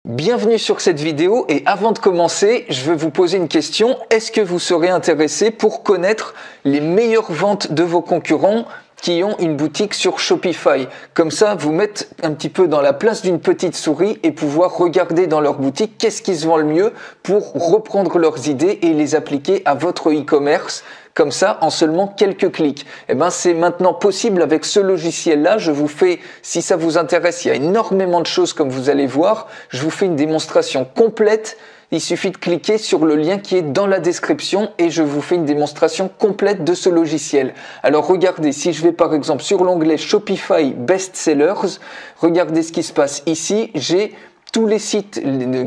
Bienvenue sur cette vidéo et avant de commencer, je veux vous poser une question. Est-ce que vous serez intéressé pour connaître les meilleures ventes de vos concurrents qui ont une boutique sur Shopify? Comme ça, vous mettre un petit peu dans la place d'une petite souris et pouvoir regarder dans leur boutique qu'est-ce qui se vend le mieux pour reprendre leurs idées et les appliquer à votre e-commerce. Comme ça, en seulement quelques clics. Eh ben, c'est maintenant possible avec ce logiciel-là. Je vous fais, si ça vous intéresse, il y a énormément de choses comme vous allez voir. Je vous fais une démonstration complète. Il suffit de cliquer sur le lien qui est dans la description et je vous fais une démonstration complète de ce logiciel. Alors regardez, si je vais par exemple sur l'onglet Shopify Best Sellers, regardez ce qui se passe ici. J'ai tous les sites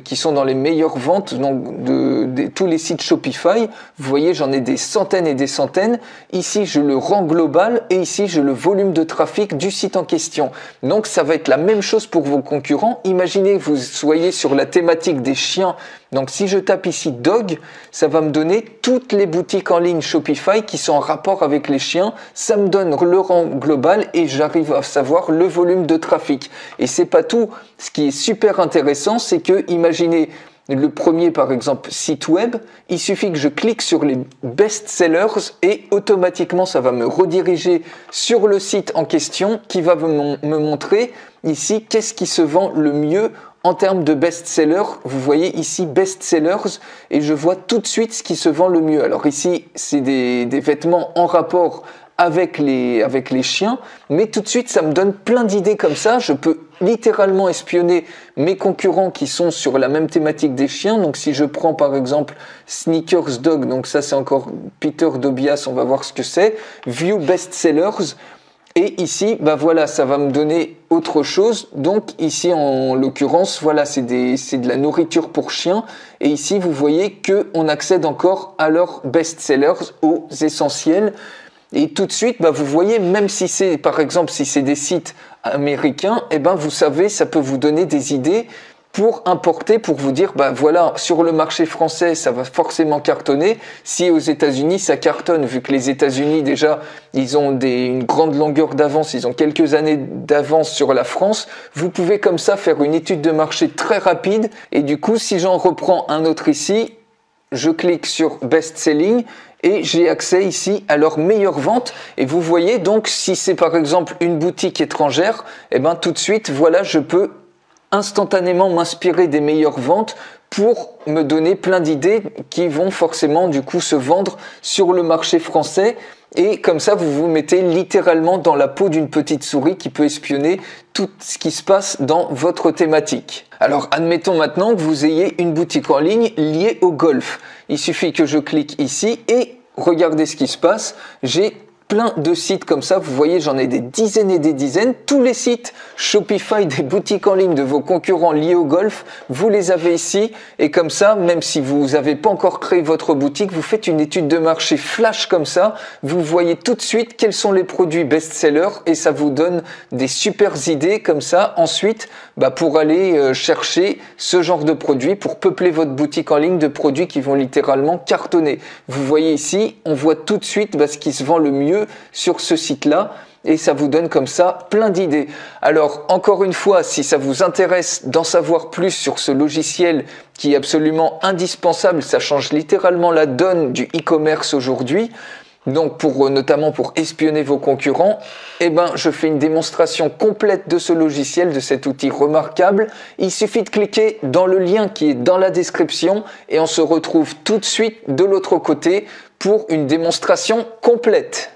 qui sont dans les meilleures ventes, donc tous les sites Shopify, vous voyez, j'en ai des centaines et des centaines. Ici, je le rang global et ici, j'ai le volume de trafic du site en question. Donc, ça va être la même chose pour vos concurrents. Imaginez que vous soyez sur la thématique des chiens. Donc, si je tape ici Dog, ça va me donner toutes les boutiques en ligne Shopify qui sont en rapport avec les chiens. Ça me donne le rang global et j'arrive à savoir le volume de trafic. Et c'est pas tout. Ce qui est super intéressant, c'est que, imaginez, le premier, par exemple, site web, il suffit que je clique sur les best-sellers et automatiquement, ça va me rediriger sur le site en question qui va me montrer ici qu'est-ce qui se vend le mieux en termes de best-sellers. Vous voyez ici best-sellers et je vois tout de suite ce qui se vend le mieux. Alors ici, c'est des vêtements en rapport avec les chiens, mais tout de suite ça me donne plein d'idées comme ça. Je peux littéralement espionner mes concurrents qui sont sur la même thématique des chiens. Donc si je prends par exemple Sneakers Dog, donc ça c'est encore Peter Dobias, on va voir ce que c'est, View Best Sellers. Et ici, bah voilà, ça va me donner autre chose. Donc ici, en l'occurrence, voilà, c'est de la nourriture pour chiens. Et ici, vous voyez que on accède encore à leurs best-sellers, aux essentiels. Et tout de suite, bah, vous voyez, même si c'est, par exemple, si c'est des sites américains, eh ben, vous savez, ça peut vous donner des idées pour importer, pour vous dire, bah voilà, sur le marché français, ça va forcément cartonner. Si aux États-Unis, ça cartonne, vu que les États-Unis, déjà, ils ont une grande longueur d'avance, ils ont quelques années d'avance sur la France, vous pouvez comme ça faire une étude de marché très rapide. Et du coup, si j'en reprends un autre ici, je clique sur Best Selling et j'ai accès ici à leurs meilleures ventes. Et vous voyez donc, si c'est par exemple une boutique étrangère, eh ben tout de suite, voilà, je peux instantanément m'inspirer des meilleures ventes pour me donner plein d'idées qui vont forcément du coup se vendre sur le marché français. Et comme ça, vous vous mettez littéralement dans la peau d'une petite souris qui peut espionner tout ce qui se passe dans votre thématique. Alors, admettons maintenant que vous ayez une boutique en ligne liée au golf. Il suffit que je clique ici et regardez ce qui se passe. J'ai plein de sites comme ça, vous voyez, j'en ai des dizaines et des dizaines. Tous les sites Shopify des boutiques en ligne de vos concurrents liés au golf, vous les avez ici. Et comme ça, même si vous n'avez pas encore créé votre boutique, vous faites une étude de marché flash comme ça. Vous voyez tout de suite quels sont les produits best-sellers et ça vous donne des super idées comme ça. Ensuite, bah, pour aller chercher ce genre de produits, pour peupler votre boutique en ligne de produits qui vont littéralement cartonner. Vous voyez ici, on voit tout de suite ce qui se vend le mieux sur ce site-là et ça vous donne comme ça plein d'idées. Alors encore une fois, si ça vous intéresse d'en savoir plus sur ce logiciel qui est absolument indispensable, ça change littéralement la donne du e-commerce aujourd'hui. Donc notamment pour espionner vos concurrents, eh ben je fais une démonstration complète de ce logiciel, de cet outil remarquable. Il suffit de cliquer dans le lien qui est dans la description et on se retrouve tout de suite de l'autre côté pour une démonstration complète.